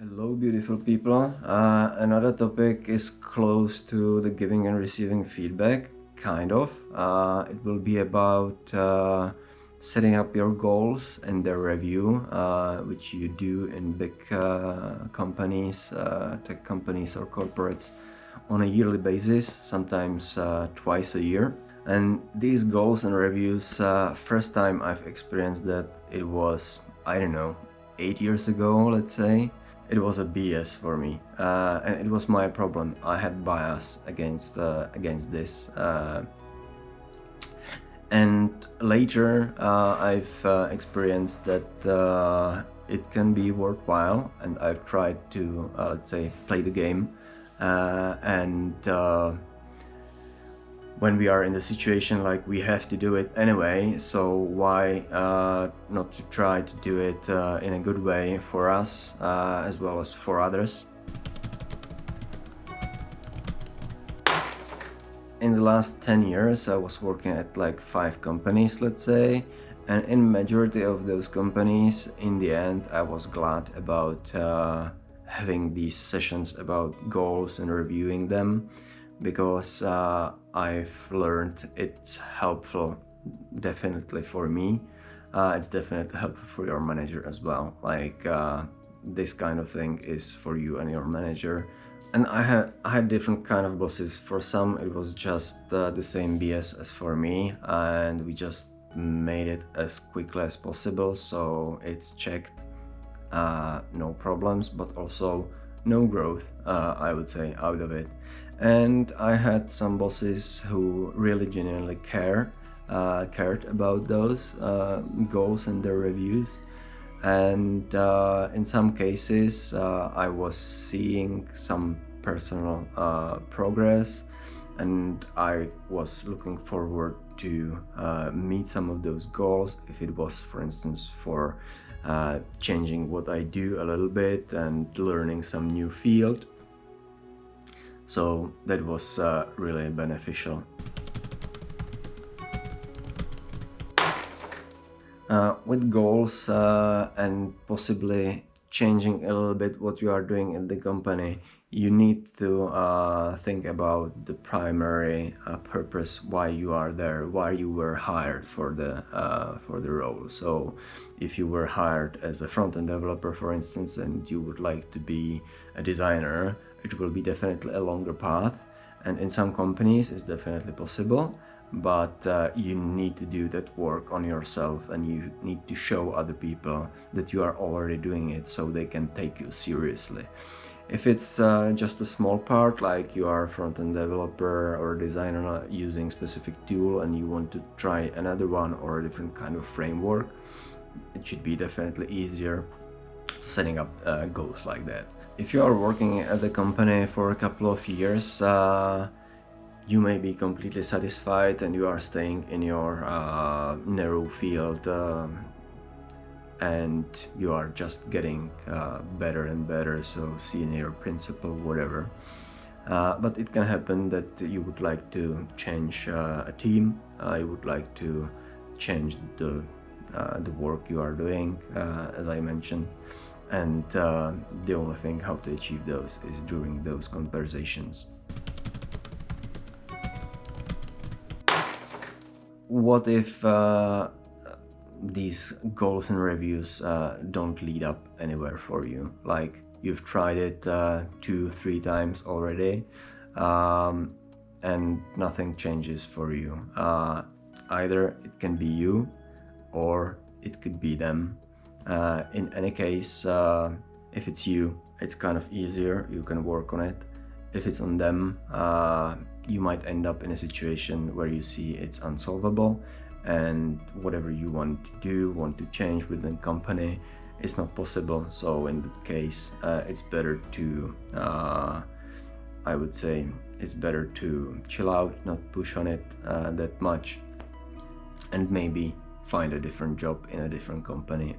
Hello, beautiful people. Another topic is close to the giving and receiving feedback, kind of. It will be about setting up your goals and their review, which you do in big companies, tech companies or corporates on a yearly basis, sometimes twice a year. And these goals and reviews, first time I've experienced that it was, I don't know, 8 years ago, let's say. It was a BS for me, and it was my problem. I had bias against this, and later I've experienced that it can be worthwhile, and I've tried to let's say play the game, and when we are in the situation like we have to do it anyway, so why not to try to do it in a good way for us as well as for others. In the last 10 years I was working at like 5 companies, let's say, and in majority of those companies in the end I was glad about having these sessions about goals and reviewing them, because I've learned it's helpful definitely for me. It's definitely helpful for your manager as well. Like this kind of thing is for you and your manager. And I had different kind of bosses. For some it was just the same BS as for me, and we just made it as quickly as possible, so it's checked, no problems, but also no growth, I would say, out of it. And I had some bosses who really genuinely cared about those goals and their reviews. And in some cases I was seeing some personal progress, and I was looking forward to meet some of those goals, if it was, for instance, for changing what I do a little bit and learning some new field. So that was really beneficial. With goals and possibly changing a little bit what you are doing in the company, you need to think about the primary purpose, why you are there, why you were hired for the role. So if you were hired as a front-end developer, for instance, and you would like to be a designer, it will be definitely a longer path, and in some companies it's definitely possible, but you need to do that work on yourself, and you need to show other people that you are already doing it so they can take you seriously. If it's just a small part, like you are a front-end developer or designer using specific tool and you want to try another one or a different kind of framework, it should be definitely easier setting up goals like that. If you are working at the company for a couple of years, you may be completely satisfied and you are staying in your narrow field, and you are just getting better and better, so senior, principal, whatever. But it can happen that you would like to change a team, you would like to change the work you are doing, as I mentioned, and the only thing how to achieve those is during those conversations. What if these goals and reviews don't lead up anywhere for you? Like you've tried it 2-3 times already, and nothing changes for you. Either it can be you or it could be them. In any case, if it's you, it's kind of easier, you can work on it. If it's on them, you might end up in a situation where you see it's unsolvable, and whatever you want to do, want to change within company, it's not possible. So in that case, it's better to, I would say, it's better to chill out, not push on it that much, and maybe find a different job in a different company.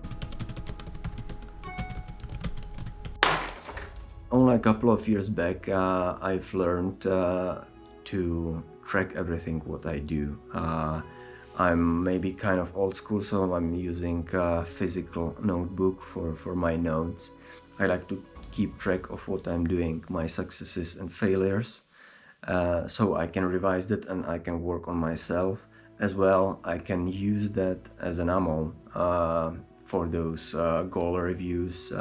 Only a couple of years back, I've learned to track everything what I do. I'm maybe kind of old school, so I'm using a physical notebook for my notes. I like to keep track of what I'm doing, my successes and failures, so I can revise that and I can work on myself as well. I can use that as an ammo for those goal reviews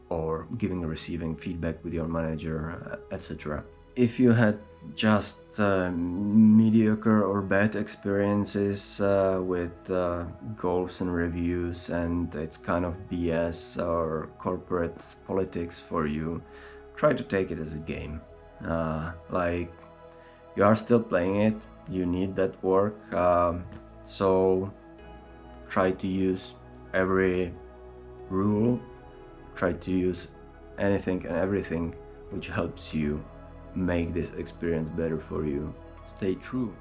or giving and receiving feedback with your manager, etc. If you had just mediocre or bad experiences with goals and reviews and it's kind of BS or corporate politics for you, try to take it as a game. Like, you are still playing it, you need that work, so try to use every rule, try to use anything and everything which helps you make this experience better for you. Stay true.